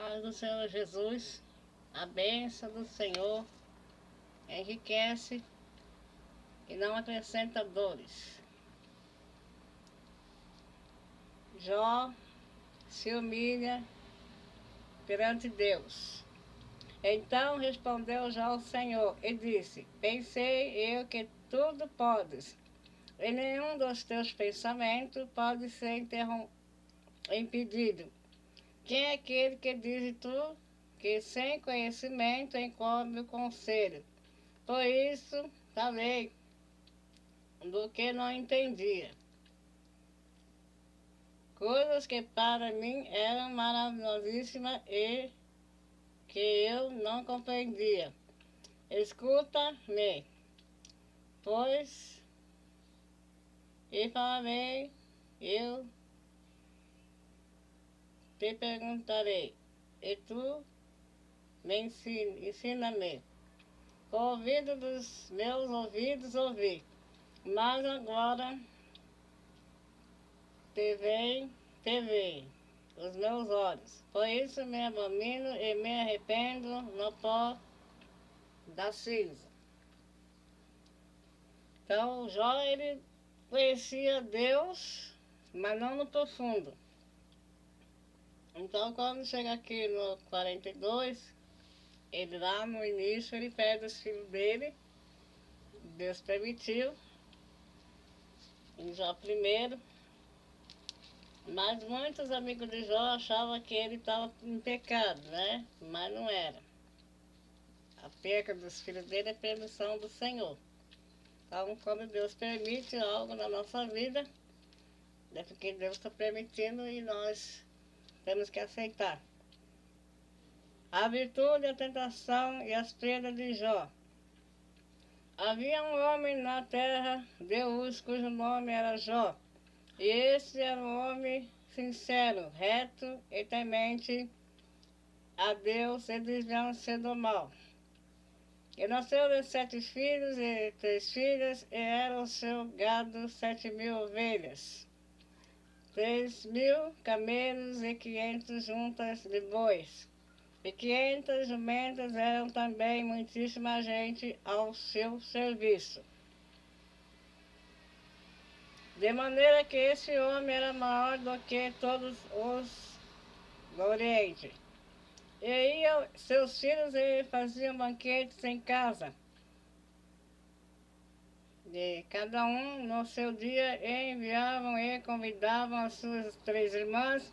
paz do Senhor Jesus, a bênção do Senhor enriquece e não acrescenta dores. Jó se humilha perante Deus. Então respondeu Jó ao Senhor e disse: Pensei eu que tudo podes, e nenhum dos teus pensamentos pode ser impedido. Quem é aquele que diz tu que sem conhecimento encobre o conselho? Por isso falei do que não entendia. Coisas que para mim eram maravilhosíssimas e que eu não compreendia. Escuta-me, pois, e falarei, eu te perguntarei, e tu me ensina-me. Com o ouvido dos meus ouvidos ouvi, mas agora te veem os meus olhos. Por isso me abomino e me arrependo no pó da cinza. Então, Jó, ele conhecia Deus, mas não no profundo. Então, quando chega aqui no 42, ele lá no início, ele perde os filhos dele, Deus permitiu, em Jó primeiro, mas muitos amigos de Jó achavam que ele estava em pecado, né? Mas não era. A perca dos filhos dele é permissão do Senhor. Então, quando Deus permite algo na nossa vida, é porque Deus está permitindo e nós temos que aceitar. A virtude, a tentação e as perdas de Jó. Havia um homem na terra de Uz, cujo nome era Jó. E esse era um homem sincero, reto e temente a Deus e desviando-se do mal. E nasceu de 7 filhos e 3 filhas, e era o seu gado 7.000 ovelhas, 3.000 camelos e 500 juntas de bois. E 500 jumentas eram também muitíssima gente ao seu serviço. De maneira que esse homem era maior do que todos os do Oriente. E iam seus filhos e faziam banquetes em casa, de cada um no seu dia, e enviavam e convidavam as suas 3 irmãs,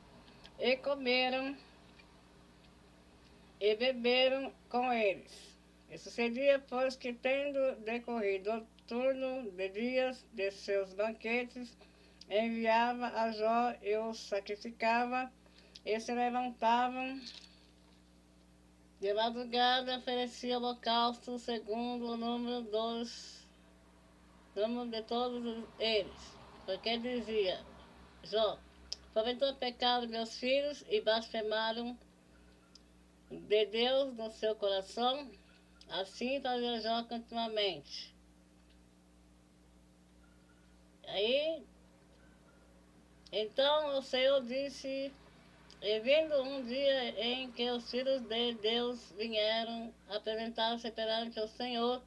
e comeram e beberam com eles. E sucedia, pois, que tendo decorrido o turno de dias de seus banquetes, enviava a Jó e os sacrificava, e se levantavam de madrugada e oferecia holocausto segundo o número de todos eles. Porque dizia Jó: porventura pecaram meus filhos e blasfemaram de Deus no seu coração? Assim fazia Jó continuamente. Aí, então o Senhor disse, e vindo um dia em que os filhos de Deus vieram apresentar-se perante o Senhor,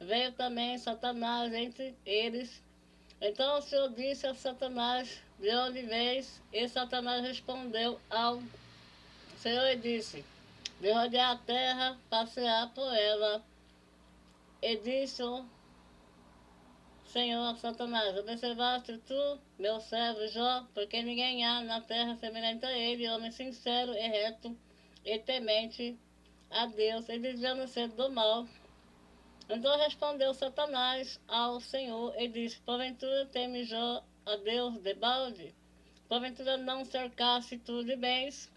veio também Satanás entre eles. Então o Senhor disse a Satanás: de onde vês? E Satanás respondeu ao Senhor e disse: de rodear a terra, passear por ela. E disse o Senhor a Satanás: observaste tu, meu servo Jó, porque ninguém há na terra semelhante a ele, homem sincero e reto, e temente a Deus, e desviando-se do mal. Então respondeu Satanás ao Senhor e disse: porventura teme Jó a Deus debalde? Porventura não cercasse tu de bens,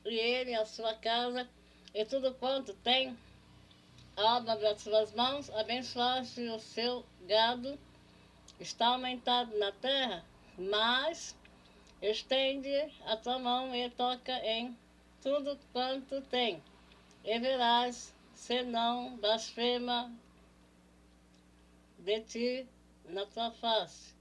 e ele, a sua casa, e tudo quanto tem, a obra das suas mãos, abençoaste o seu gado, está aumentado na terra, mas estende a tua mão e toca em tudo quanto tem, e verás se não blasfema de ti na tua face.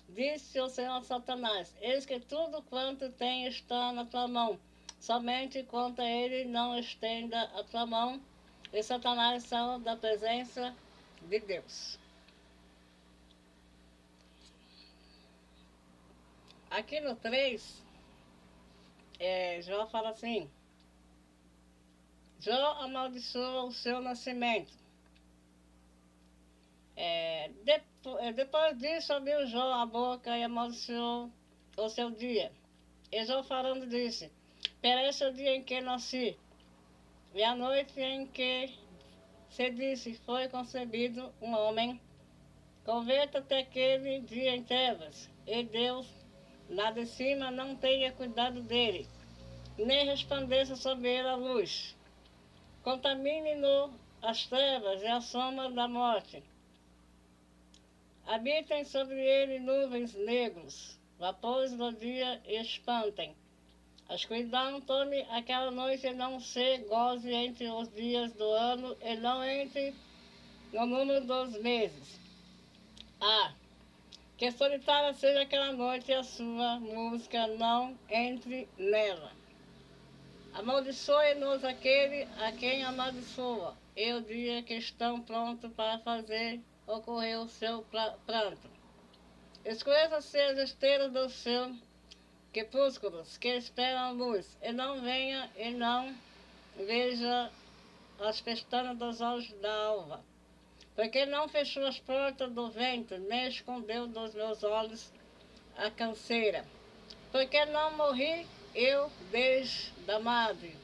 Disse o Senhor a Satanás: eis que tudo quanto tem está na tua mão, somente contra ele não estenda a tua mão, e Satanás são da presença de Deus. Aqui no 3, Jó fala assim: Jó amaldiçoa o seu nascimento. Depois disso, abriu Jó a boca e amaldiçoou o seu dia. E Jó falando disse: Perece o dia em que nasci, e a noite em que se disse foi concebido um homem. Converta-te aquele dia em trevas, e Deus lá de cima não tenha cuidado dele, nem resplandeça sobre ele a luz. Contamine-no as trevas e a sombra da morte. Habitem sobre ele nuvens negros, vapores do dia espantem. A escuridão tome aquela noite e não se goze entre os dias do ano e não entre no número dos meses. Que solitária seja aquela noite e a sua música não entre nela. Amaldiçoe-nos aquele a quem amaldiçoa, e o dia que estão prontos para fazer ocorrer o seu pranto. Escureça-se as estrelas do seu crepúsculos, que esperam a luz, e não venha e não veja as pestanas dos olhos da alva. Porque não fechou as portas do vento, nem escondeu dos meus olhos a canseira. Porque não morri eu desde a madre,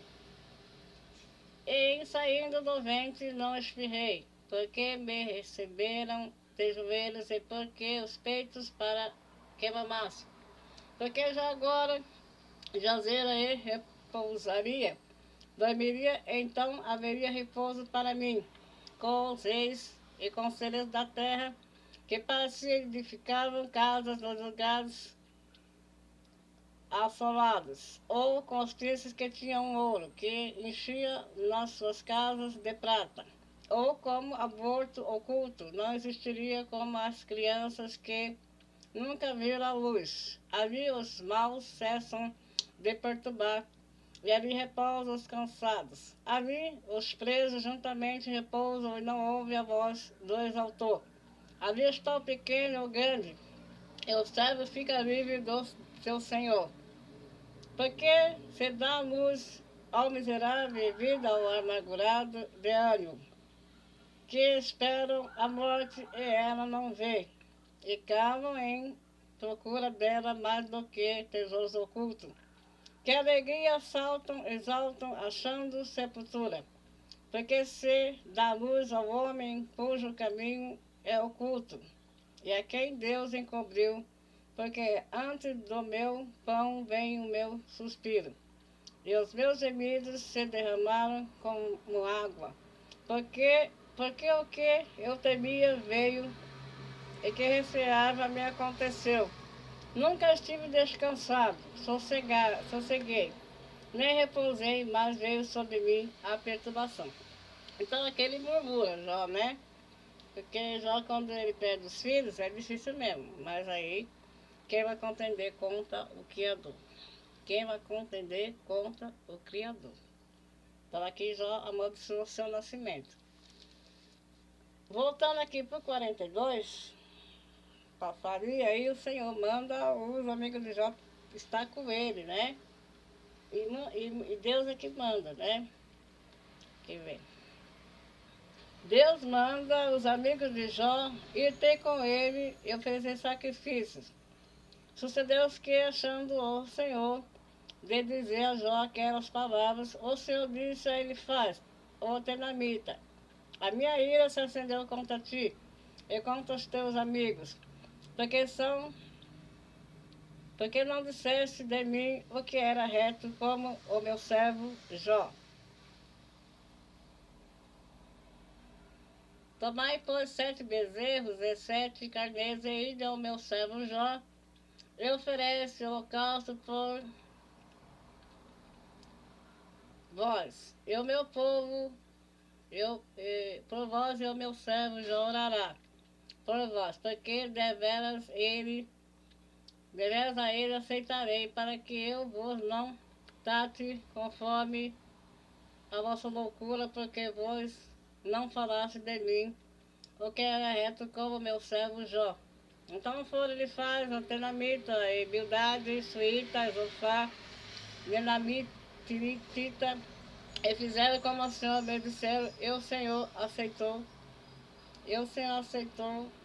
e saindo do ventre não espirrei, porque me receberam de joelhos e porque os peitos para que mamasse. Porque já agora jazera e repousaria, dormiria, então haveria repouso para mim, com os reis e conselheiros da terra, que para si edificavam casas nos lugares assolados, ou com os príncipes que tinham ouro, que enchia nas suas casas de prata, ou como aborto oculto, não existiria como as crianças que nunca viram a luz. Ali os maus cessam de perturbar, e ali repousam os cansados. Ali os presos juntamente repousam e não ouvem a voz do exaltor. Ali está o pequeno ou grande, e o servo fica livre do seu senhor. Porque se dá luz ao miserável e vida ao amargurado de ânimo, que esperam a morte e ela não vê, e cavam em procura dela mais do que tesouros ocultos. Que alegria saltam, exaltam, achando sepultura. Porque se dá luz ao homem cujo caminho é oculto, e a quem Deus encobriu, porque antes do meu pão vem o meu suspiro, e os meus gemidos se derramaram como água. Porque o que eu temia veio, e que receava me aconteceu. Nunca estive descansado, sosseguei, nem repousei, mas veio sobre mim a perturbação. Então aquele murmura, Jó, né? Porque Jó, quando ele perde os filhos, é difícil mesmo. Mas aí, quem vai contender contra o Criador? Quem vai contender contra o Criador? Então aqui Jó amaldiçoou o seu nascimento. Voltando aqui para o 42, passaria aí o Senhor manda os amigos de Jó estar com ele, né? E Deus é que manda, né? Que vem. Deus manda os amigos de Jó ir ter com ele e oferecer sacrifícios. Sucedeu-se que, achando o Senhor de dizer a Jó aquelas palavras, o Senhor disse a ele: faz, ô tenamita, a minha ira se acendeu contra ti e contra os teus amigos, porque não disseste de mim o que era reto, como o meu servo Jó. Tomai, pois, 7 bezerros e 7 carneiros, e ide ao meu servo Jó, e oferece holocausto por vós, e o meu povo, por vós e o meu servo Jó orará por vós, porque deveras a ele aceitarei, para que eu vos não Trate conforme a vossa loucura, porque vós não falaste de mim, o que era reto como meu servo Jó. Então foram ele faz, Antenamita, e Bildade, Suíta, Zofá, Nenamita, Tita, e fizeram como o Senhor me disseram, e o Senhor aceitou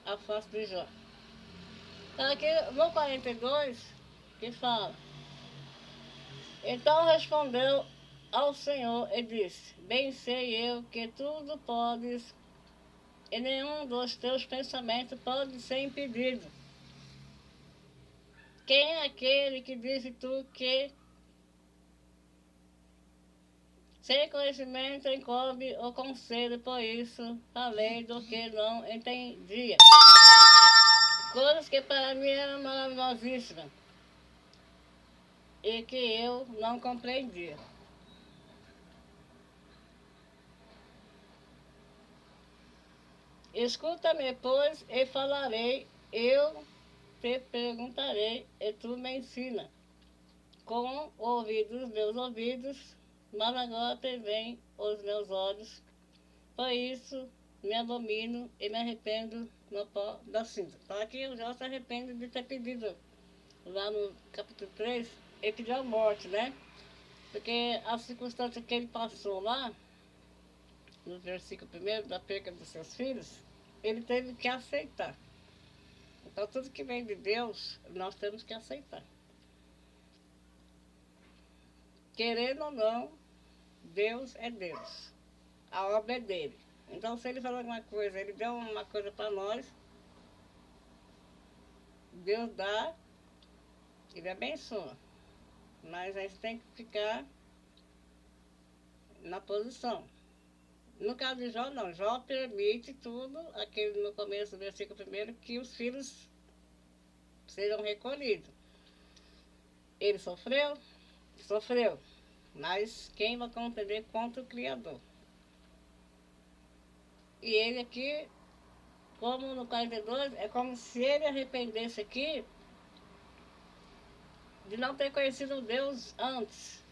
a face de Jó. Então aqui no 42, que fala, então respondeu ao Senhor e disse, bem sei eu que tudo podes, e nenhum dos teus pensamentos pode ser impedido. Quem é aquele que disse tu que sem conhecimento encobre o conselho, por isso falei do que não entendia. Coisas que para mim eram maravilhosíssimas e que eu não compreendia. Escuta-me, pois, e falarei, eu te perguntarei, e tu me ensina. Com ouvidos meus ouvidos, mas agora te veem os meus olhos. Por isso me abomino e me arrependo no pó da cinza. Então aqui o Jó se arrepende de ter pedido, lá no capítulo 3, ele pediu a morte, né? Porque a circunstância que ele passou lá, no versículo 1, da perca dos seus filhos, ele teve que aceitar. Então tudo que vem de Deus, nós temos que aceitar. Querendo ou não, Deus é Deus. A obra é dele. Então se ele falou alguma coisa, ele deu uma coisa para nós, Deus dá, ele abençoa. Mas a gente tem que ficar na posição. No caso de Jó, não. Jó permite tudo, aquele no começo do versículo 1, que os filhos sejam recolhidos. Ele sofreu? Sofreu. Mas quem vai contender contra o Criador? E ele aqui, como no 42, é como se ele arrependesse aqui de não ter conhecido Deus antes.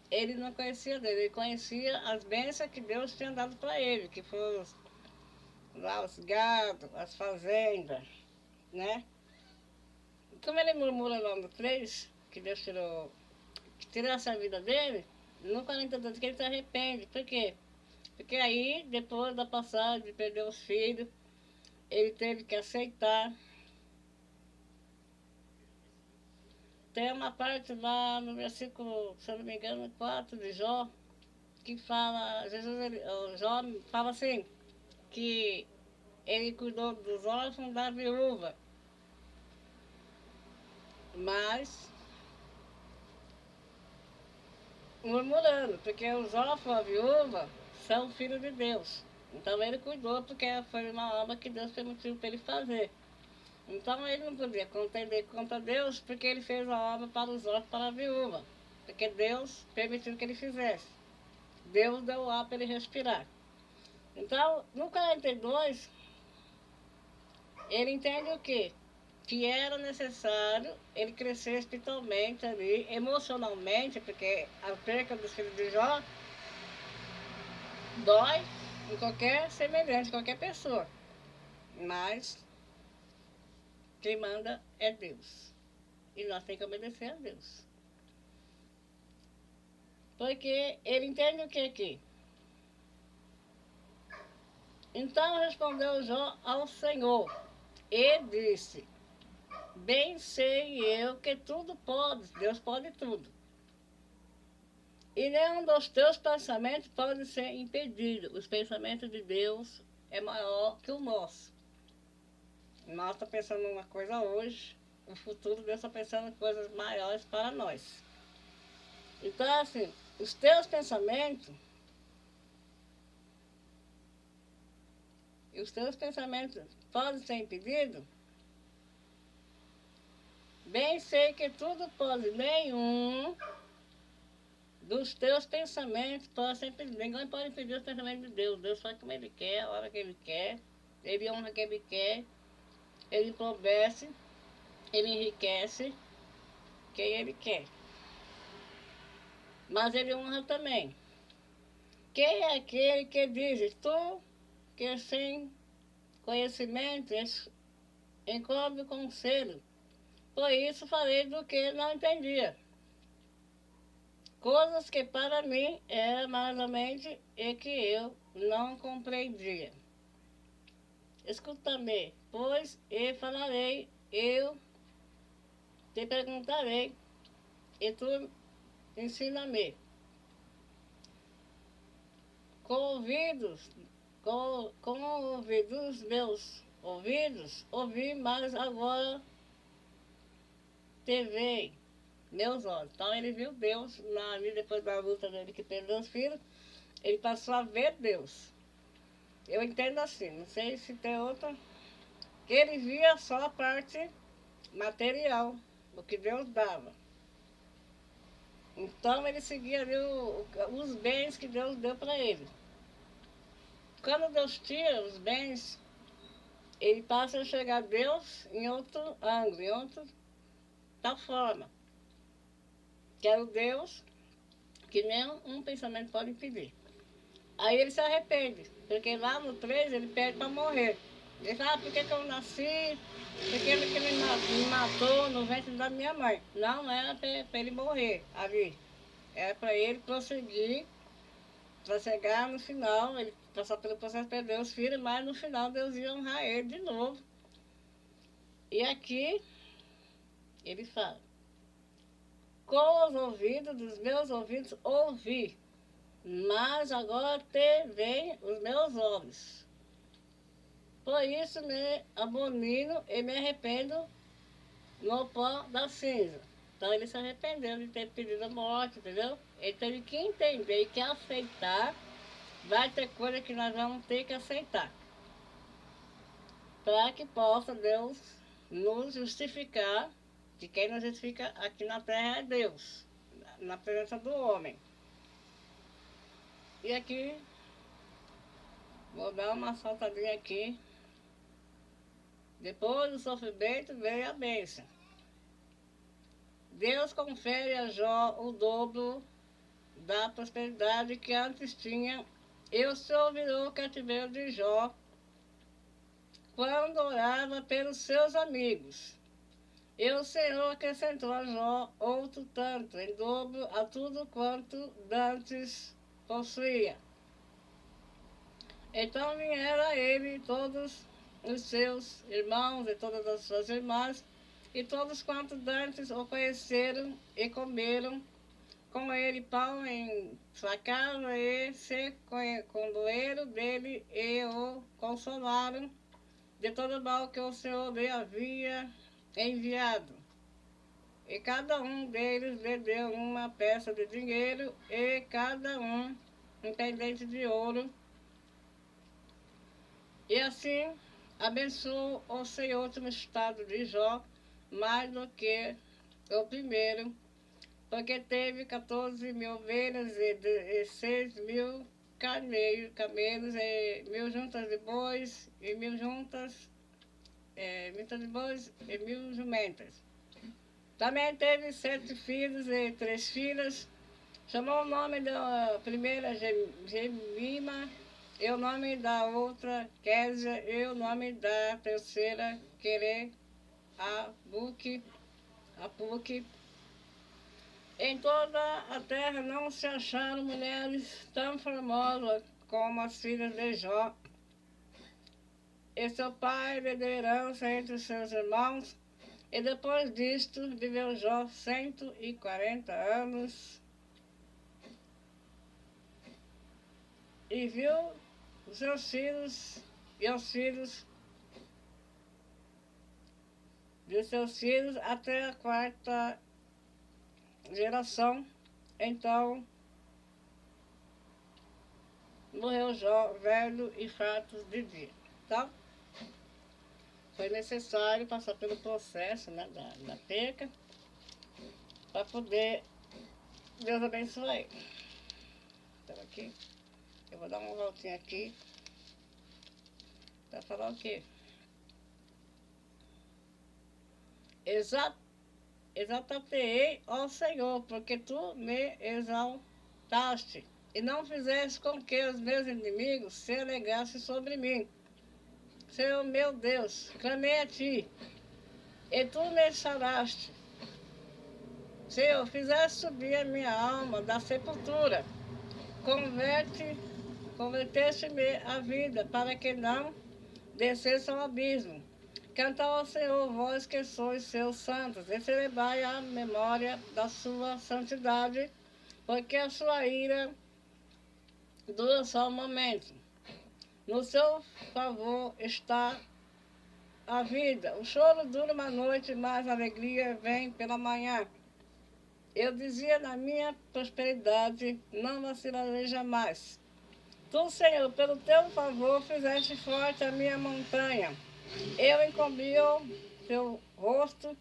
Ele não conhecia Deus, ele conhecia as bênçãos que Deus tinha dado para ele, que foram lá os gados, as fazendas, né? Como ele murmura lá no 3, que Deus tirou essa vida dele, no 42 que ele se arrepende. Por quê? Porque aí, depois da passagem de perder os filhos, ele teve que aceitar. Tem uma parte lá no versículo, se eu não me engano, 4 de Jó, que fala, o Jó fala assim, que ele cuidou dos órfãos da viúva. Mas murmurando, porque os órfãos, a viúva, são filhos de Deus. Então ele cuidou, porque foi uma obra que Deus permitiu para ele fazer. Então ele não podia contender contra Deus, porque ele fez a obra para os órfãos, para a viúva. Porque Deus permitiu que ele fizesse. Deus deu o ar para ele respirar. Então, no 42, ele entende o quê? Que era necessário ele crescer espiritualmente ali, emocionalmente, porque a perca dos filhos de Jó dói em qualquer semelhante, qualquer pessoa. Mas quem manda é Deus. E nós temos que obedecer a Deus. Porque ele entende o que aqui? Então respondeu Jó ao Senhor e disse, bem sei eu que tudo pode, Deus pode tudo. E nenhum dos teus pensamentos pode ser impedido. Os pensamentos de Deus é maior que o nosso. Nós estamos pensando em uma coisa hoje, o futuro Deus está pensando em coisas maiores para nós. Então, assim, os teus pensamentos, podem ser impedidos? Bem sei que tudo pode, nenhum dos teus pensamentos pode ser impedido. Ninguém pode impedir os pensamentos de Deus. Deus faz como Ele quer, a hora que Ele quer, Ele honra quem Ele quer, Ele empobrece, Ele enriquece, quem ele quer. Mas ele honra também. Quem é aquele que diz, tu que sem conhecimento encobre o conselho? Por isso falei do que não entendia. Coisas que para mim eram maravilhosamente e que eu não compreendia. Escuta-me, pois, e falarei, eu te perguntarei, e tu ensina-me. Com ouvidos, com ouvidos meus ouvidos, ouvi, mas agora te veem meus olhos. Então ele viu Deus ali depois da luta dele que perdeu os filhos, ele passou a ver Deus. Eu entendo assim, não sei se tem outra, que ele via só a parte material, o que Deus dava. Então ele seguia ali os bens que Deus deu para ele. Quando Deus tira os bens, ele passa a enxergar Deus em outro ângulo, em outra tal forma. Que era o Deus que nem um pensamento pode impedir. Aí ele se arrepende, porque lá no 3 ele pede para morrer. Ele fala, por que eu nasci? Porque ele que me matou no ventre da minha mãe. Não era para ele morrer ali. Era para ele prosseguir, para chegar no final, ele passar pelo processo, perder os filhos, mas no final Deus ia honrar ele de novo. E aqui ele fala, com os ouvidos dos meus ouvidos ouvi, mas agora te veem os meus olhos. Por isso me abomino e me arrependo no pó da cinza. Então ele se arrependeu de ter pedido a morte, entendeu? Ele teve que entender e que aceitar. Vai ter coisa que nós vamos ter que aceitar. Para que possa Deus nos justificar, que quem nos justifica aqui na terra é Deus, na presença do homem. E aqui, vou dar uma saltadinha aqui. Depois do sofrimento veio a bênção. Deus confere a Jó o dobro da prosperidade que antes tinha. E o Senhor virou o cativeiro de Jó quando orava pelos seus amigos. E o Senhor acrescentou a Jó outro tanto, em dobro a tudo quanto dantes possuía. Então vieram a ele todos os seus irmãos e todas as suas irmãs, e todos quantos dantes o conheceram e comeram com ele pão em sua casa, e se condoeram dele e o consolaram de todo o mal que o Senhor lhe havia enviado. E cada um deles lhe deu uma peça de dinheiro, e cada um pendente de ouro. E assim abençoou o Senhor no estado de Jó mais do que o primeiro, porque teve 14.000 ovelhas e 6.000 camelos, e 1.000 juntas de bois, e 1.000 juntas de bois e 1.000 jumentas. Também teve 7 filhos e 3 filhas. Chamou o nome da primeira Jemima, e o nome da outra Késia, e o nome da terceira Apuque. Em toda a terra não se acharam mulheres tão formosas como as filhas de Jó. E seu pai lhe deu herança entre os seus irmãos, e depois disto viveu Jó 140 anos. E viu os seus filhos e os filhos de seus filhos até a 4ª geração. Então morreu Jó velho e farto de dia. Então foi necessário passar pelo processo, né, da perca, para poder Deus abençoar ele. Então aqui, eu vou dar uma voltinha aqui para falar o quê? exaltei ao Senhor, porque tu me exaltaste, e não fizeste com que os meus inimigos se alegrassem sobre mim. Senhor meu Deus, clamei a ti, e tu me saraste. Senhor, fizeste subir a minha alma da sepultura. Converteste-me a vida, para que não descesse ao abismo. Cantai ao Senhor, vós que sois seus santos, e celebrai a memória da sua santidade, porque a sua ira dura só um momento. No seu favor está a vida. O choro dura uma noite, mas a alegria vem pela manhã. Eu dizia na minha prosperidade, não vacilarei jamais. Tu, Senhor, pelo teu favor, fizeste forte a minha montanha. Eu encobri o teu rosto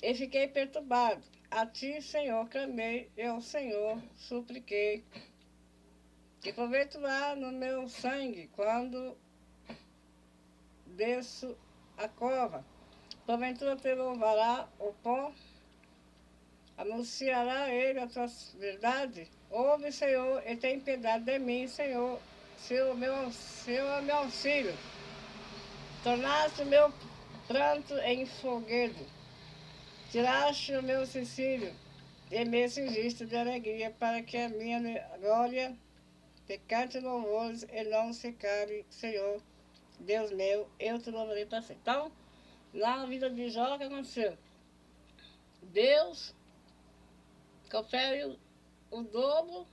e fiquei perturbado. A ti, Senhor, clamei, e ao Senhor supliquei. Que proveito há no meu sangue quando desço a cova? Porventura te louvará o pó? Anunciará ele a tua verdade? Ouve, Senhor, e tem piedade de mim, Senhor, seu meu auxílio. Tornaste o meu pranto em foguedo. Tiraste o meu cecílio e me cingiste de alegria, para que a minha glória te cante louvores e não se cale, Senhor, Deus meu, eu te louvarei para sempre. Então, na vida de Jó, o que aconteceu? Deus confere o dobro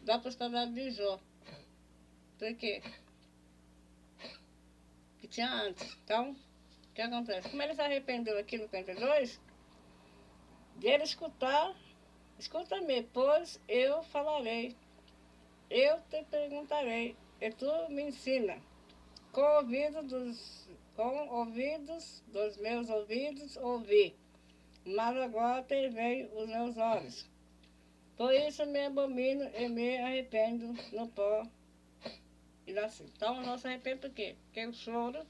da prosperidade de Jó. Por quê? Que tinha antes. Então, o que acontece? Como ele se arrependeu aqui no 52, de ele escuta-me, pois eu falarei, eu te perguntarei, e tu me ensina. Com ouvidos dos meus ouvidos ouvi, mas agora te veio os meus olhos. Por isso me abomino e me arrependo no pó e nasci. Então, não se arrepende por quê? Porque o choro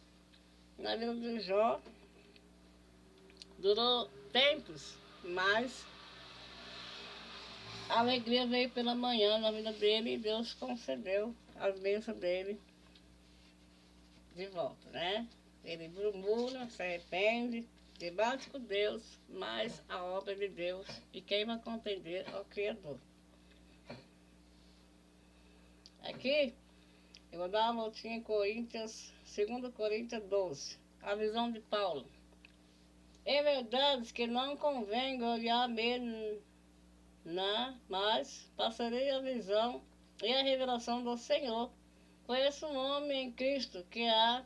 na vida de Jó durou tempos, mas a alegria veio pela manhã na vida dele e Deus concedeu as bênçãos dele de volta, né? Ele murmura, se arrepende, debate com Deus, mas a obra é de Deus, e quem vai compreender é o Criador. Aqui, eu vou dar uma voltinha em Coríntios, 2 Coríntios 12, a visão de Paulo. É verdade que não convém gloriar-me, mas passarei a visão e a revelação do Senhor. Conheço um homem em Cristo que há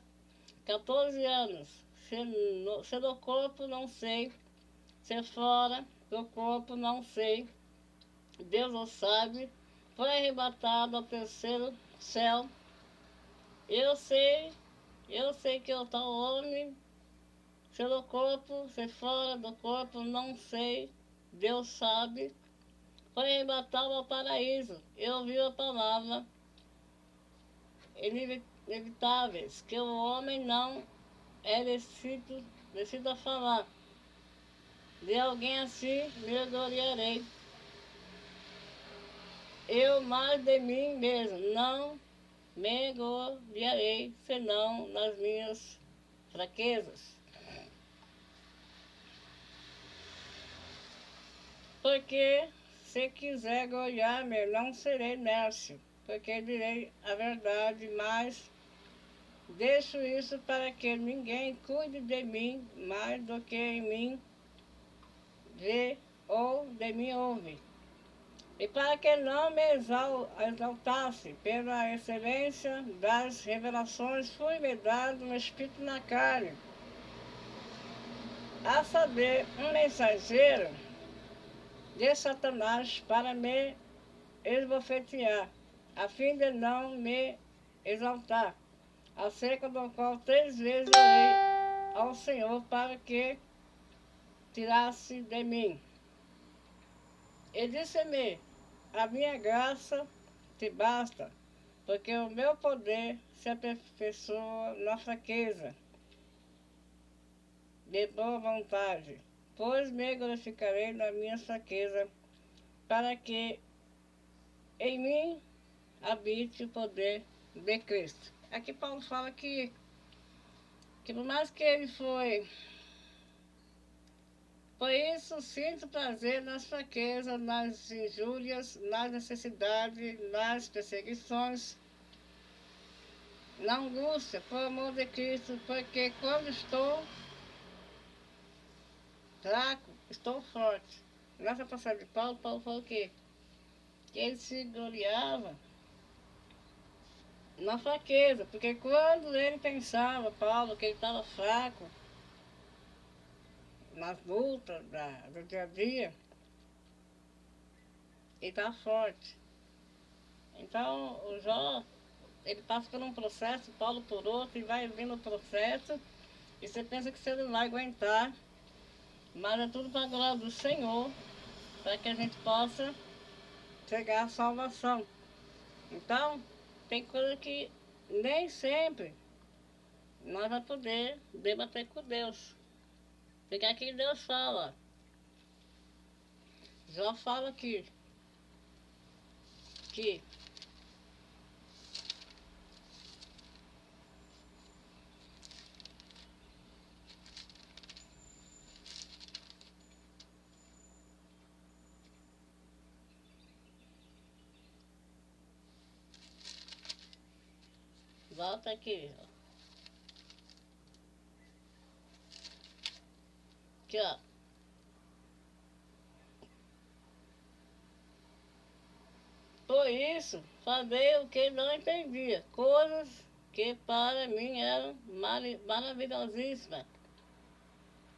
14 anos, se do corpo não sei, se fora do corpo não sei, Deus o sabe, foi arrebatado ao terceiro céu. Eu sei que o tal homem, se do corpo, se fora do corpo, não sei, Deus sabe, foi arrebatado ao paraíso. Eu ouvi a palavra inevitáveis, que o homem não é decidido a falar. De alguém assim me gloriarei. Eu mais de mim mesmo não me gloriarei, senão nas minhas fraquezas. Porque se quiser gloriar-me, não serei nércio, porque direi a verdade, mas deixo isso para que ninguém cuide de mim mais do que em mim vê ou de mim ouve. E para que não me exaltasse pela excelência das revelações, foi-me dado um espírito na carne, a saber, um mensageiro de Satanás para me esbofetear, a fim de não me exaltar, acerca do qual 3 vezes orei ao Senhor para que tirasse de mim. E disse-me, a minha graça te basta, porque o meu poder se aperfeiçoa na fraqueza. De boa vontade, depois me glorificarei na minha fraqueza, para que em mim habite o poder de Cristo. Aqui Paulo fala que por mais que ele foi, por isso sinto prazer nas fraquezas, nas injúrias, nas necessidades, nas perseguições, na angústia, por amor de Cristo, porque quando estou fraco, estou forte. Nessa passagem de Paulo, Paulo falou que ele se gloriava na fraqueza, porque quando ele pensava, Paulo, que ele estava fraco, nas lutas do dia a dia, ele estava forte. Então, o Jó, ele passa por um processo, Paulo por outro, e vai vindo o processo, e você pensa que você não vai aguentar, mas é tudo para a glória do Senhor, para que a gente possa chegar à salvação. Então, tem coisa que nem sempre nós vamos poder debater com Deus. Porque aqui Deus fala, Jó fala que volta aqui, ó. Aqui, ó. Por isso, falei o que não entendia, coisas que para mim eram maravilhosíssimas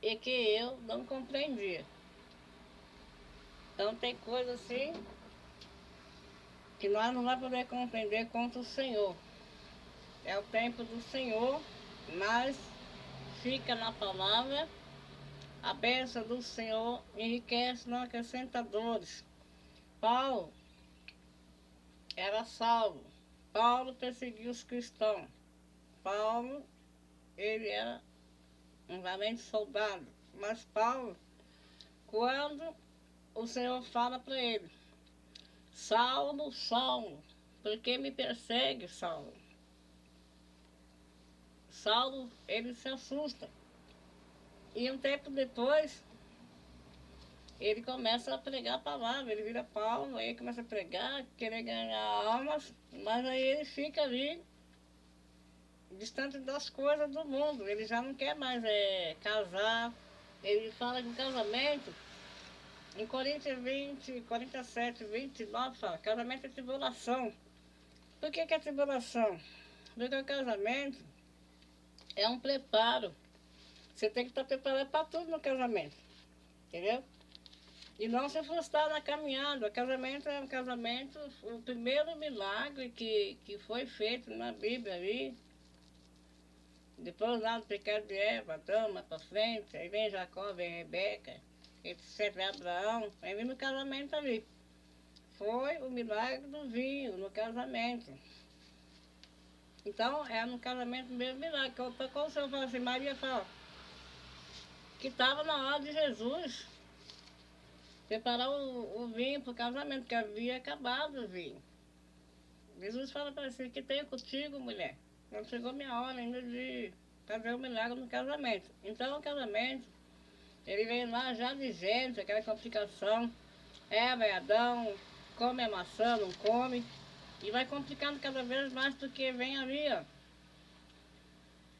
e que eu não compreendia. Então tem coisas assim que nós não vamos poder compreender contra o Senhor. É o tempo do Senhor, mas fica na palavra. A bênção do Senhor enriquece, não acrescenta dores. Paulo era salvo. Paulo perseguiu os cristãos. Paulo, ele era um valente soldado. Mas Paulo, quando o Senhor fala para ele, Saulo, Saulo, por que me persegue, Saulo? Saulo, ele se assusta. E um tempo depois, ele começa a pregar a palavra, ele vira Paulo, aí começa a pregar, querer ganhar almas, mas aí ele fica ali, distante das coisas do mundo. Ele já não quer mais casar. Ele fala que o casamento, em Coríntios 20, 47, 29, fala, casamento é tribulação. Por que é tribulação? Porque o casamento é um preparo. Você tem que estar preparado para tudo no casamento, entendeu? E não se frustrar na caminhada. O casamento é um casamento, o primeiro milagre que foi feito na Bíblia ali. Depois lá do pecado de Eva, Adão, para frente, aí vem Jacó, vem Rebeca, etc. Abraão, aí vem no casamento ali. Foi o milagre do vinho no casamento. Então, é no casamento mesmo milagre. Quando o Senhor fala assim, Maria fala que estava na hora de Jesus preparar o vinho para o casamento, que havia acabado o vinho. Jesus fala para você, que tenho contigo, mulher. Não chegou minha hora ainda de fazer o milagre no casamento. Então, o casamento, ele vem lá já de gente, aquela complicação. Eva e Adão, come a maçã, não come. E vai complicando cada vez mais porque vem ali, ó.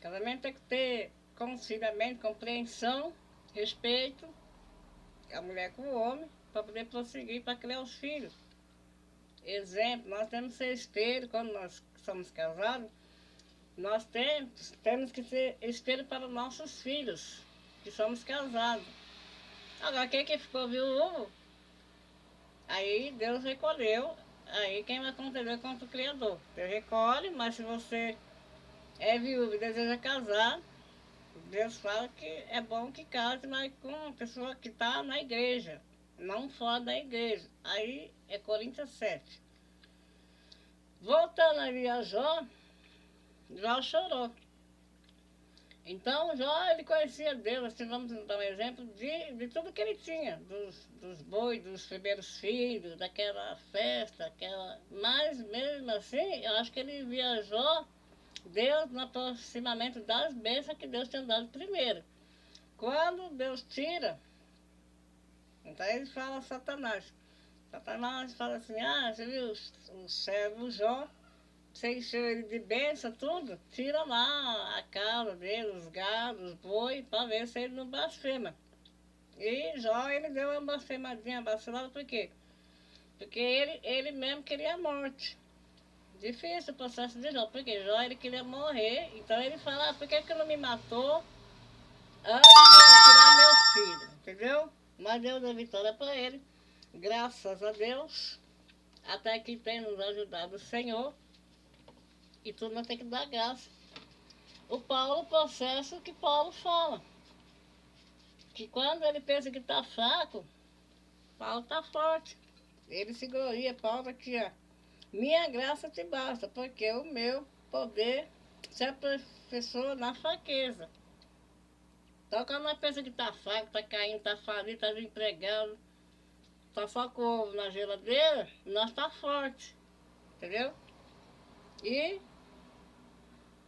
Casamento tem que ter conciliamento, compreensão, respeito, a mulher com o homem, para poder prosseguir, para criar os filhos. Exemplo, nós temos que ser espelho quando nós somos casados. Nós temos que ser espelho para os nossos filhos, que somos casados. Agora, quem que ficou viúvo, aí Deus recolheu, aí quem vai contender contra o Criador. Deus recolhe, mas se você é viúvo e deseja casar, Deus fala que é bom que case, mas com uma pessoa que está na igreja, não fora da igreja. Aí é Coríntios 7. Voltando ali a Jó, Jó chorou. Então, Jó, ele conhecia Deus, assim, vamos dar um exemplo de tudo que ele tinha, dos bois, dos primeiros filhos, daquela festa, aquela... Mas, mesmo assim, eu acho que ele viajou Deus no aproximamento das bênçãos que Deus tinha dado primeiro. Quando Deus tira, então ele fala a Satanás. Satanás fala assim, você viu o servo Jó, você encheu ele de bênção, tudo, tira lá a casa dele, os gados, os boi, para ver se ele não blasfema. E Jó, ele deu uma blasfemadinha, vacilada, por quê? Porque ele mesmo queria a morte. Difícil o processo de Jó, porque Jó, ele queria morrer, então ele fala, por que não me matou antes de tirar meu filho, entendeu? Mas Deus deu vitória para ele, graças a Deus, até que tem nos ajudado o Senhor, e tudo nós temos que dar graça. O processo que Paulo fala, que quando ele pensa que está fraco, Paulo está forte. Ele se gloria, Paulo aqui, ó. Minha graça te basta, porque o meu poder se aperfeiçoa na fraqueza. Então quando nós pensa que está fraco, está caindo, está falido, está desempregado, está só com o ovo na geladeira, nós está forte, entendeu? E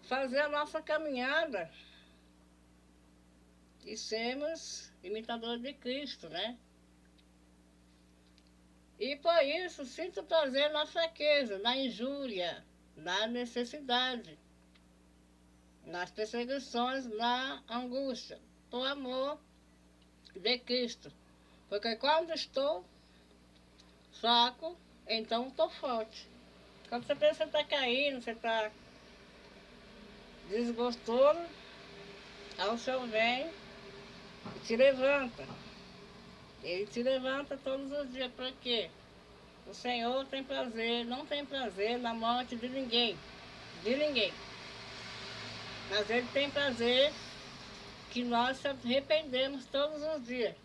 fazer a nossa caminhada e sermos imitadores de Cristo, né? E por isso sinto prazer na fraqueza, na injúria, na necessidade, nas perseguições, na angústia, por amor de Cristo. Porque quando estou fraco, então estou forte. Quando você pensa que você está caindo, você está desgostoso, aí o Senhor vem e te levanta. Ele te levanta todos os dias. Por quê? O Senhor tem prazer, não tem prazer na morte de ninguém. De ninguém. Mas Ele tem prazer que nós se arrependemos todos os dias.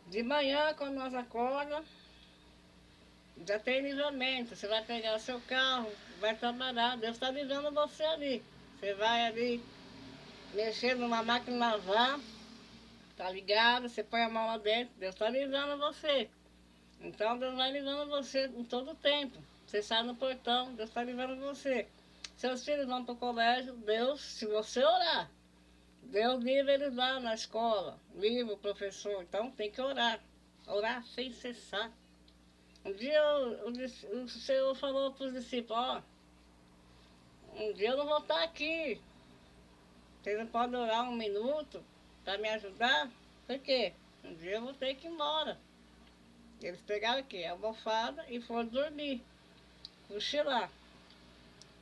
De manhã, quando nós acordamos, já tem livramento. Você vai pegar o seu carro, vai trabalhar. Deus está livrando você ali. Você vai ali mexer numa máquina de lavar, tá ligado? Você põe a mão lá dentro, Deus está livrando você. Então Deus vai livrando você em todo o tempo. Você sai no portão, Deus está livrando você. Seus filhos vão para o colégio, Deus, se você orar, Deus livra eles lá na escola, livra o professor. Então tem que orar, orar sem cessar. Um dia o Senhor falou para os discípulos, um dia eu não vou estar aqui. Vocês não podem orar um minuto para me ajudar? Por quê? Um dia eu vou ter que ir embora. Eles pegaram aqui a almofada e foram dormir, cochilar.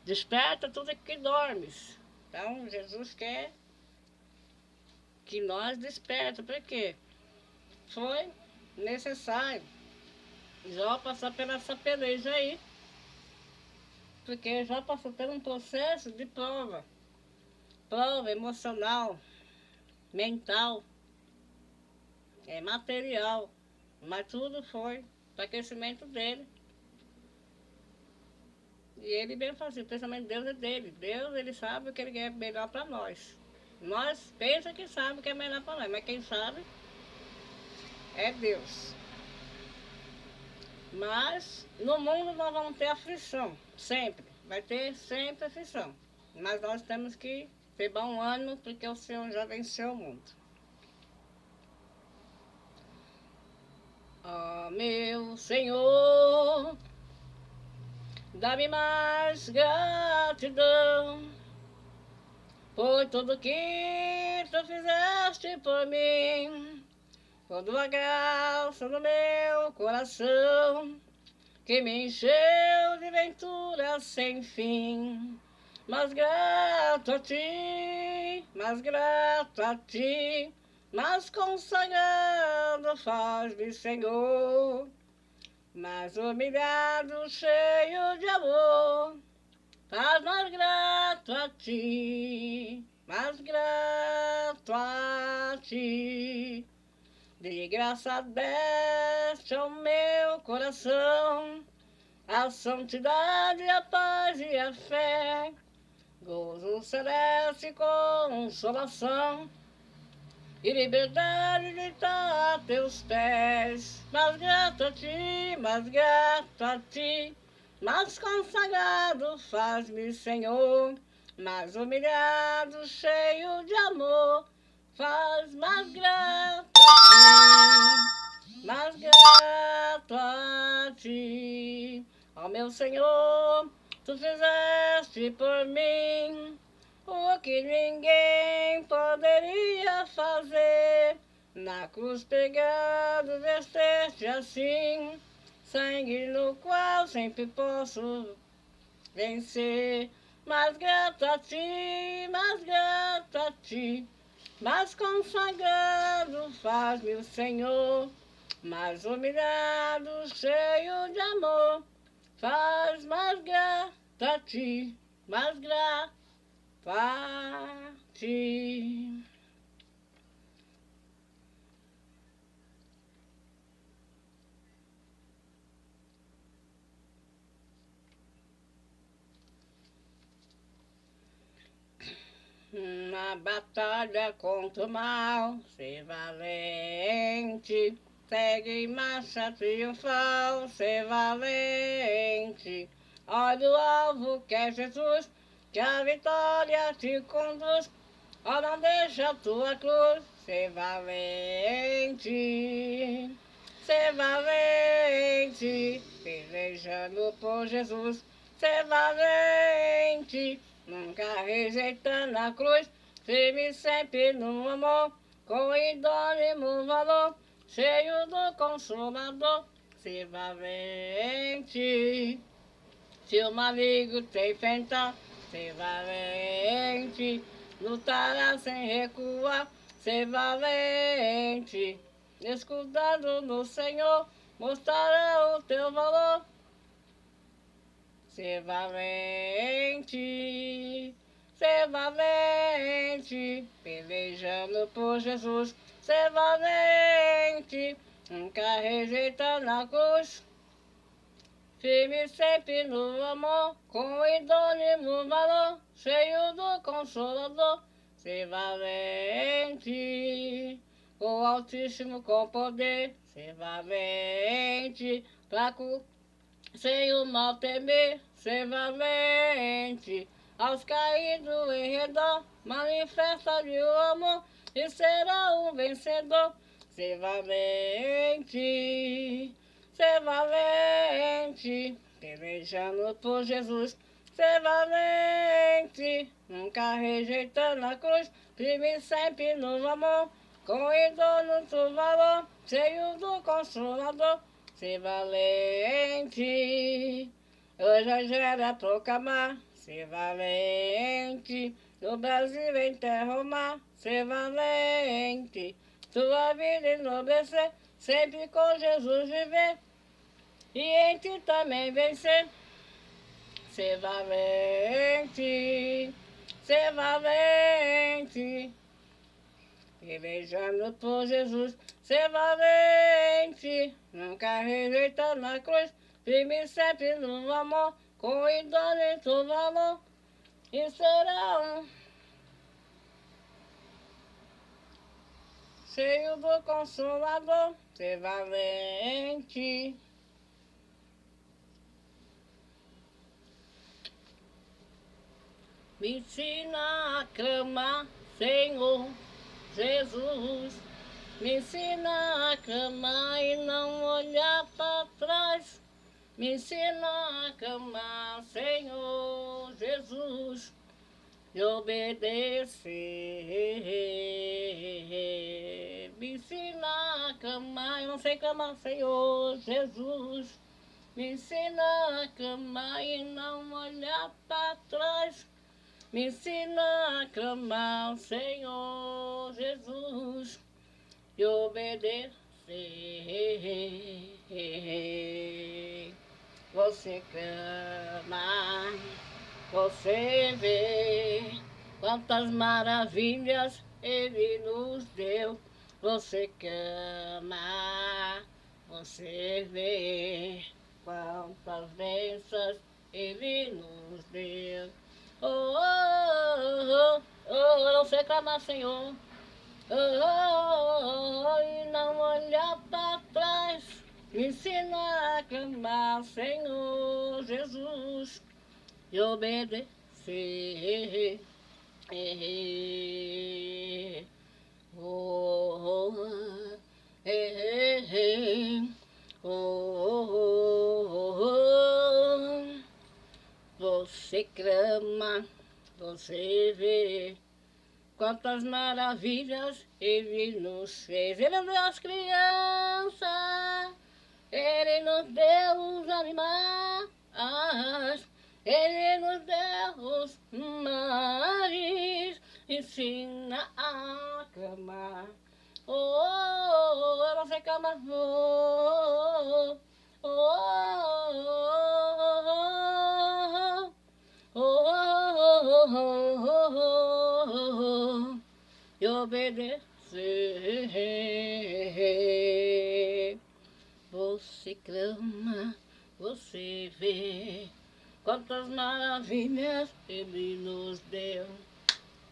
Desperta tudo que dormes. Então Jesus quer que nós despertemos. Por quê? Foi necessário Jó passar pela essa peleja aí. Porque Jó passou por um processo de prova. Prova emocional, mental, material. Mas tudo foi para crescimento dele. E ele mesmo fala assim, o pensamento de Deus é dele. Deus, ele sabe o que ele quer melhor para nós. Nós pensa que sabe o que é melhor para nós, mas quem sabe é Deus. Mas no mundo nós vamos ter aflição, sempre. Vai ter sempre aflição. Mas nós temos que ter bom ânimo, porque o Senhor já venceu o mundo. Ó meu Senhor, dá-me mais gratidão por tudo que tu fizeste por mim, por tua graça no meu coração, que me encheu de ventura sem fim. Mas grato a ti, mas consagrado faz-me, Senhor, mas humilhado, cheio de amor, faz mais grato a ti, mais grato a ti. De graça deste ao meu coração a santidade, a paz e a fé. gozo celeste, consolação e liberdade de estar a teus pés. Mas grato a ti, mais grato a ti, mais consagrado faz-me, Senhor, mais humilhado, cheio de amor, faz mais grato a ti, mais grato a ti. Ó meu Senhor, tu fizeste por mim o que ninguém poderia fazer. Na cruz pegado, vesteste assim, sangue no qual sempre posso vencer. Mais grato a ti, mais grato a ti, mais consagrado faz-me o Senhor, mais humilhado, cheio de amor, faz mais grato a ti, mais grato a ti. Na batalha contra o mal, ser valente, segue em marcha triunfal, ser valente. Olha o alvo que é Jesus, que a vitória te conduz. Ó, não deixa a tua cruz, ser valente, ser valente, pelejando por Jesus, ser valente. Nunca rejeitando a cruz, firme sempre no amor, com idônimo valor, cheio do Consolador, se valente. Se o maligno te enfrentar, se valente, lutará sem recuar, se valente. Escudado no Senhor, mostrará o teu valor, ser valente, ser valente, pelejando por Jesus, ser valente, nunca rejeitando a cruz, firme sempre no amor, com idônimo valor, cheio do Consolador, ser valente, o Altíssimo com poder, ser valente, fraco sem o mal temer, ser valente, aos caídos em redor, manifesta-lhe o amor, e será um vencedor, ser valente, ser valente, pelejando por Jesus, ser valente, nunca rejeitando a cruz, firme sempre no amor, com idônimo do valor, cheio do Consolador, ser valente, hoje a gera proclamar, ser valente, no Brasil em terra ou mar, ser valente, tua vida enobrecer, sempre com Jesus viver, e em ti também vencer, ser valente, ser valente, pelejando por Jesus, ser valente, nunca rejeitando a cruz, firme sempre no amor, com idônimo valor, e será um cheio do Consolador, ser valente. Me ensina a clamar, Senhor Jesus. Me ensina a clamar e não olhar para trás. Me ensina a clamar, Senhor Jesus, e obedecer. Me ensina a clamar, eu não sei clamar, Senhor Jesus. Me ensina a clamar e não olhar para trás. Me ensina a clamar, Senhor Jesus, e obedecer. Você clama, você vê quantas maravilhas Ele nos deu. Você clama, você vê quantas bênçãos Ele nos deu. Oh, oh, oh, oh, não sei clamar, Senhor. Oh, oh, oh, e não olhar para trás. Me ensina a clamar, Senhor Jesus, e obedecer. Oh, oh, oh, você clama, você vê quantas maravilhas Ele nos fez. Ele nos deu as crianças, Ele nos deu os animais, Ele nos deu os mares, ensina a clamar. Oh, oh, oh, eu não sei clamar. Oh, oh, oh, oh, oh, oh, e obedecer. Você clama, você vê quantas maravilhas Ele nos deu.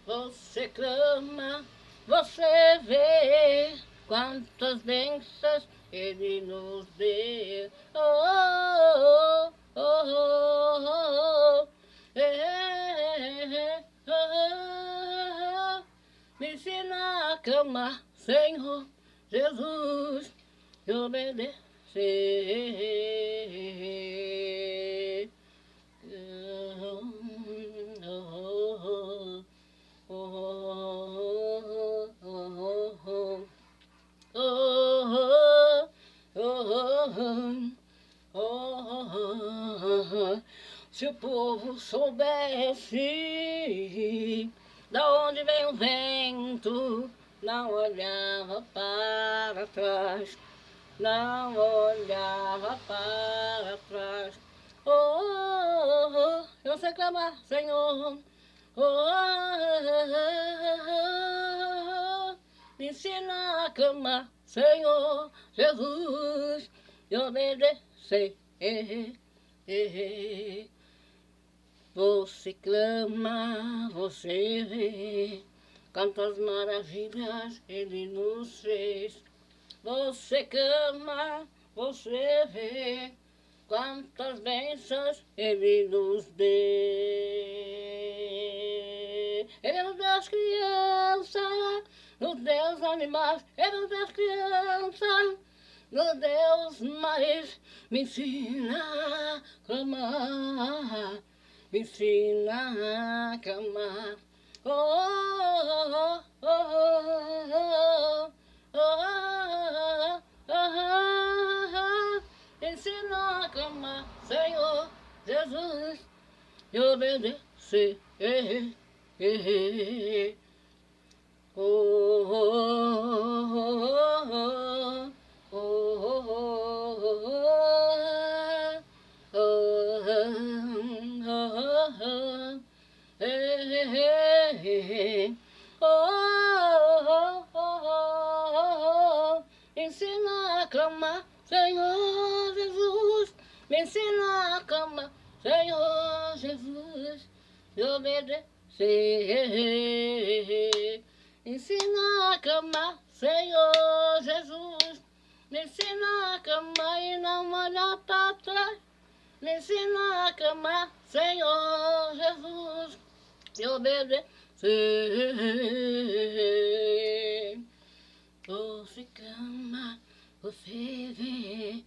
Você clama, você vê quantas bênçãos Ele nos deu. Oh, oh, oh, oh, oh, me ensina a clamar, Senhor Jesus, e obedecer. Se o povo soubesse da onde vem o vento, não olhava para trás, não olhava para trás. Oh, oh, oh, eu sei clamar, Senhor. Oh, oh, oh, me ensina a clamar, Senhor Jesus, e obedecer. Você clama, você vê quantas maravilhas Ele nos fez. Você clama, você vê quantas bênçãos Ele nos deu. Ele nos deu as crianças, nos deu os animais. Ele nos deu as crianças, nos deu os mares. Me ensina a clamar, me ensina a clamar. Oh, oh, oh, oh, oh, oh, oh, oh, ensina a clamar, Senhor Jesus, e obedecer. Oh, oh, oh, ensina a clamar, Senhor Jesus, me ensina a clamar, Senhor Jesus, e obedecer. Ensina a clamar, Senhor Jesus, me ensina a clamar e não olhar para trás. Me ensina a clamar, Senhor Jesus, e obedecer. Você clama, você vê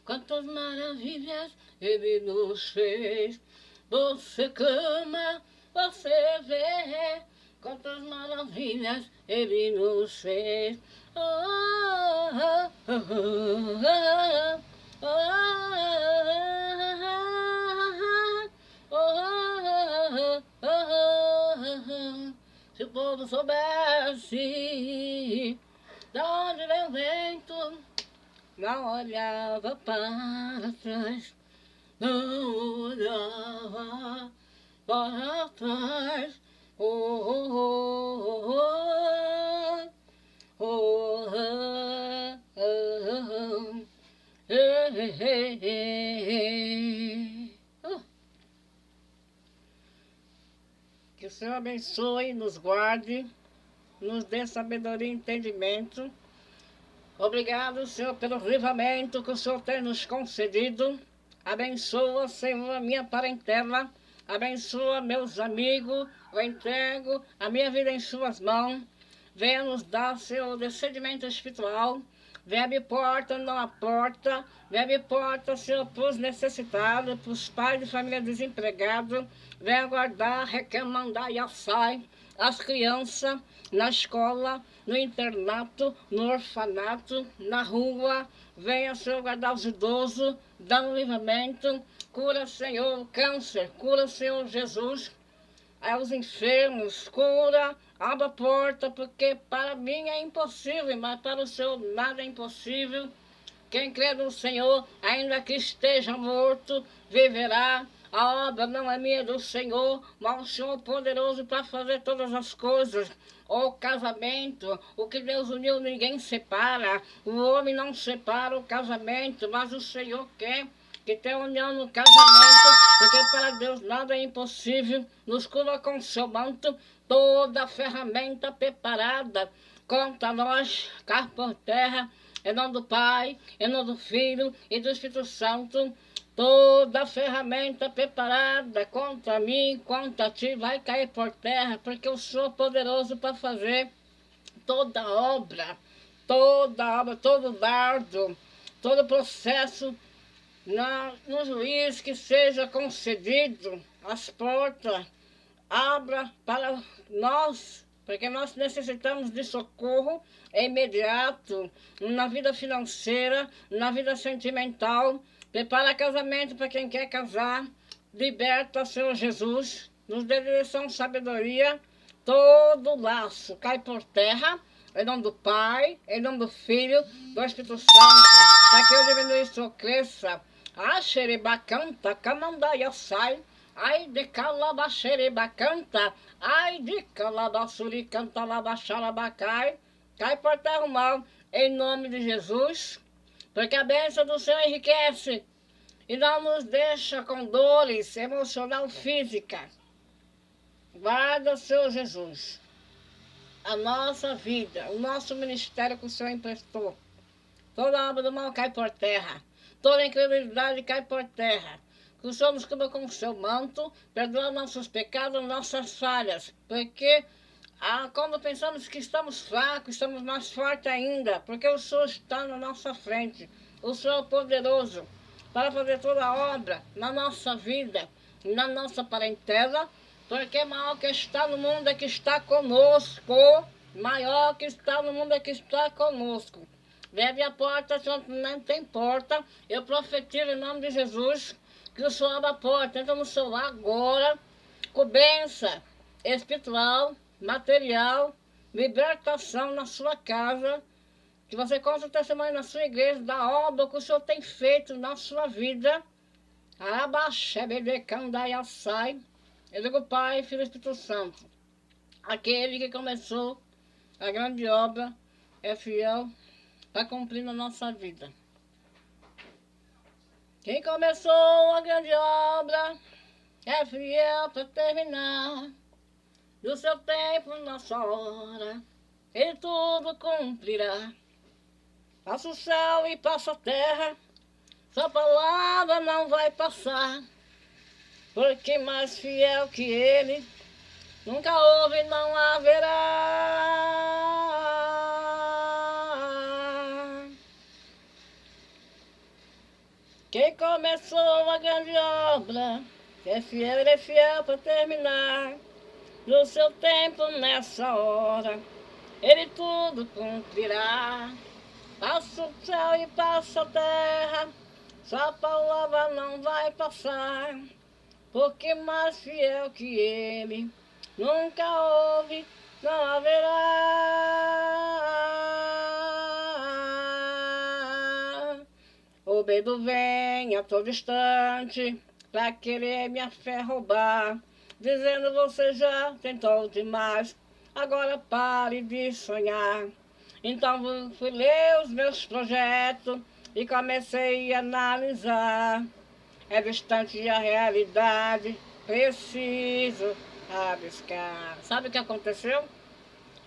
quantas maravilhas Ele nos fez. Você clama, você vê quantas maravilhas Ele nos fez. Oh, oh, oh, oh, oh, oh, se o povo soubesse da onde vem o vento, não olhava para trás, não olhava para trás. Oh, oh, oh, oh, oh, oh, oh, hey, hey, hey. Oh. o Senhor abençoe, nos guarde, nos dê sabedoria e entendimento. Obrigado, Senhor, pelo livramento que o Senhor tem nos concedido. Abençoa, Senhor, a minha parentela. Abençoa meus amigos. Eu entrego a minha vida em suas mãos. Venha nos dar, Senhor, descendimento espiritual. Venha abrir porta, não a porta. Venha abrir porta, Senhor, para os necessitados, para os pais de família desempregados. Venha guardar, recomendar e assai as crianças na escola, no internato, no orfanato, na rua. Venha, Senhor, guardar os idosos, dando livramento. Cura, Senhor, o câncer. Cura, Senhor Jesus, aos enfermos. Cura, abra a porta, porque para mim é impossível, mas para o Senhor nada é impossível. Quem crê no Senhor, ainda que esteja morto, viverá. A obra não é minha, é do Senhor, mas o Senhor é poderoso para fazer todas as coisas. O casamento, o que Deus uniu, ninguém separa. O homem não separa o casamento, mas o Senhor quer que tenha união no casamento, porque para Deus nada é impossível. Nos cubra com o seu manto, toda a ferramenta preparada contra nós, cai por terra, em nome do Pai, em nome do Filho e do Espírito Santo. Toda a ferramenta preparada contra mim, contra ti, vai cair por terra, porque eu sou poderoso para fazer toda obra, todo dardo, todo processo no juiz que seja concedido. As portas abra para nós, porque nós necessitamos de socorro imediato na vida financeira, na vida sentimental. Prepara casamento para quem quer casar. Liberta, Senhor Jesus. Nos dê direção, sabedoria. Todo laço cai por terra. Em nome do Pai, em nome do Filho, do Espírito Santo. Para que eu diminua e isso cresça. Xerebacanta, camandaia sai. Ai de calabaxerebacanta. Ai de calabassuricanta, labaxalabacai. Cai por terra o mal. Em nome de Jesus. Porque a bênção do Senhor enriquece e não nos deixa com dores emocional física. Guarda, Senhor Jesus, a nossa vida, o nosso ministério que o Senhor emprestou. Toda obra do mal cai por terra, toda incredulidade cai por terra. Que o Senhor nos cubra com o seu manto, perdoa nossos pecados, nossas falhas, porque quando pensamos que estamos fracos, estamos mais fortes ainda, porque o Senhor está na nossa frente. O Senhor é poderoso para fazer toda a obra na nossa vida, na nossa parentela, porque maior que está no mundo é que está conosco. Maior que está no mundo é que está conosco. Vede a porta, Senhor, não tem porta. Eu profetizo em nome de Jesus que o Senhor abra a porta. Entra no seu lar agora, com bênção espiritual, material, libertação na sua casa, que você conte o testemunho na sua igreja da obra que o Senhor tem feito na sua vida. Abaxebedecandaiaçai. Eu digo Pai, Filho e Espírito Santo. Aquele que começou a grande obra é fiel para cumprir na nossa vida. Quem começou a grande obra é fiel para terminar. Do seu tempo, nossa hora, ele tudo cumprirá. Passa o céu e passa a terra, sua palavra não vai passar. Porque mais fiel que ele, nunca houve e não haverá. Quem começou a grande obra, ele é fiel para terminar. No seu tempo, nessa hora, ele tudo cumprirá. Passa o céu e passa a terra, sua palavra não vai passar. Porque mais fiel que ele, nunca houve, não haverá. O medo vem a todo instante, pra querer minha fé roubar, dizendo você já tentou demais, agora pare de sonhar. Então fui ler os meus projetos e comecei a analisar. É distante a realidade, preciso rabiscar. Sabe o que aconteceu?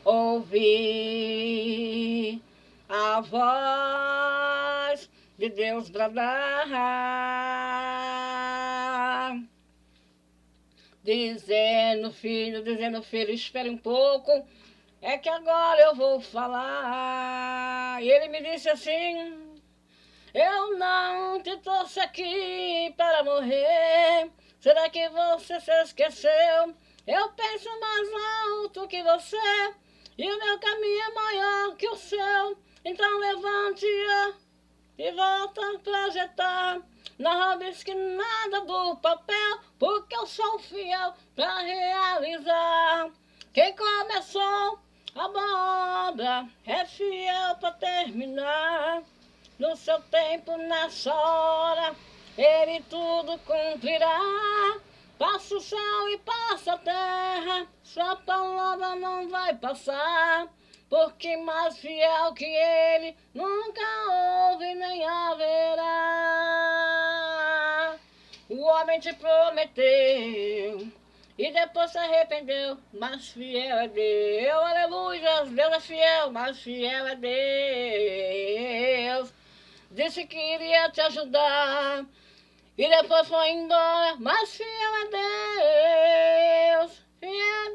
Ouvi a voz de Deus bradar, dizendo, filho, espere um pouco, é que agora eu vou falar. E ele me disse assim: eu não te trouxe aqui para morrer. Será que você se esqueceu? Eu penso mais alto que você, e o meu caminho é maior que o seu. Então levante-a e volta a projetar. Não rabisque nada do papel, porque eu sou fiel para realizar. Quem começou a boa obra é fiel para terminar. No seu tempo, nessa hora, ele tudo cumprirá. Passa o céu e passa a terra, sua palavra não vai passar. Porque mais fiel que ele nunca houve nem haverá. O homem te prometeu e depois se arrependeu, mas fiel é Deus. Aleluia, Deus é fiel, mas fiel é Deus. Disse que iria te ajudar e depois foi embora, mas fiel é Deus, fiel é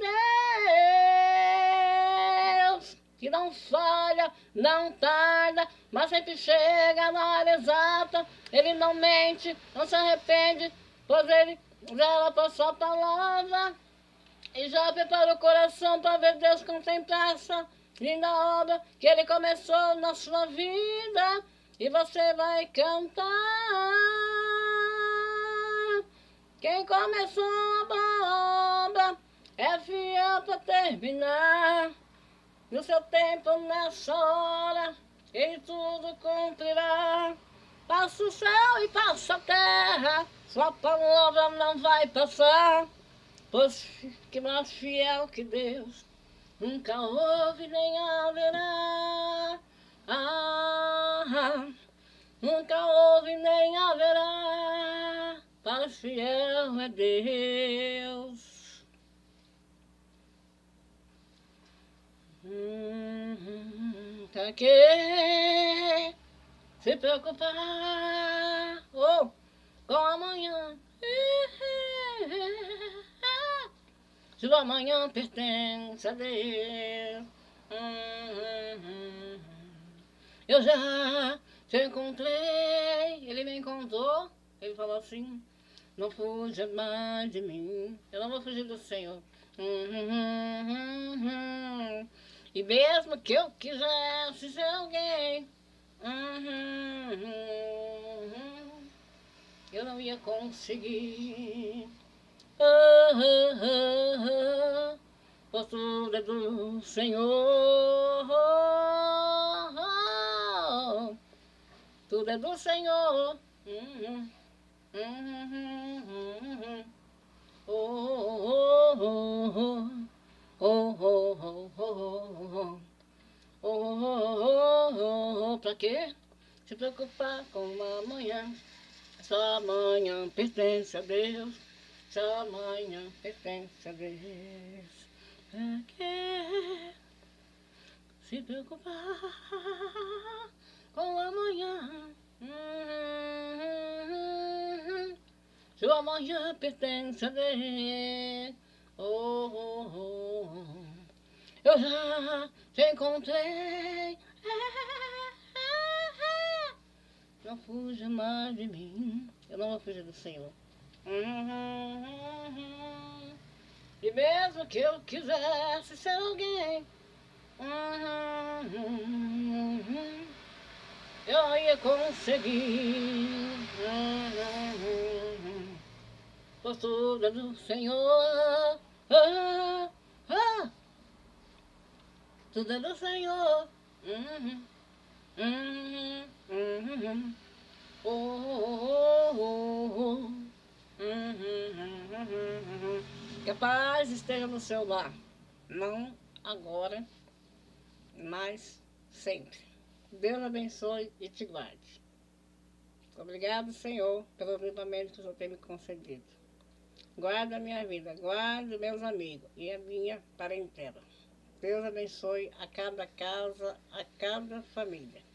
Deus, que não falha, não tarda, mas sempre chega na hora exata. Ele não mente, não se arrepende, pois ele zela por sua palavra e já prepara o coração para ver Deus com tem pressa. Linda obra que ele começou na sua vida, e você vai cantar. Quem começou a boa obra é fiel para terminar. No seu tempo, nessa hora, ele tudo cumprirá. Passa o céu e passa a terra, sua palavra não vai passar. Pois que mais fiel que Deus nunca houve nem haverá. Nunca houve nem haverá. Para fiel é Deus. Pra que se preocupar com amanhã? Se o amanhã pertence a Deus. Eu já te encontrei, ele me encontrou, ele falou assim: não fuja mais de mim, eu não vou fugir do Senhor. E mesmo que eu quisesse ser alguém, eu não ia conseguir. Pois tudo é do Senhor, tudo é do Senhor. Pra quê se preocupar com amanhã? Só amanhã pertence a Deus. Só amanhã pertence a Deus. Pra que se preocupar com amanhã? Se o amanhã pertence a Deus. Eu já te encontrei. Não fuja mais de mim. Eu não vou fugir do Senhor. E mesmo que eu quisesse ser alguém, eu ia conseguir. Pois tudo é do Senhor. Tudo é do Senhor. Que a paz esteja no seu lar, não agora, mas sempre. Deus abençoe e te guarde. Obrigado, Senhor, pelo livramento que o Senhor tem me concedido. guarda a minha vida, guarda meus amigos e a minha parentela. Deus abençoe a cada casa, a cada família.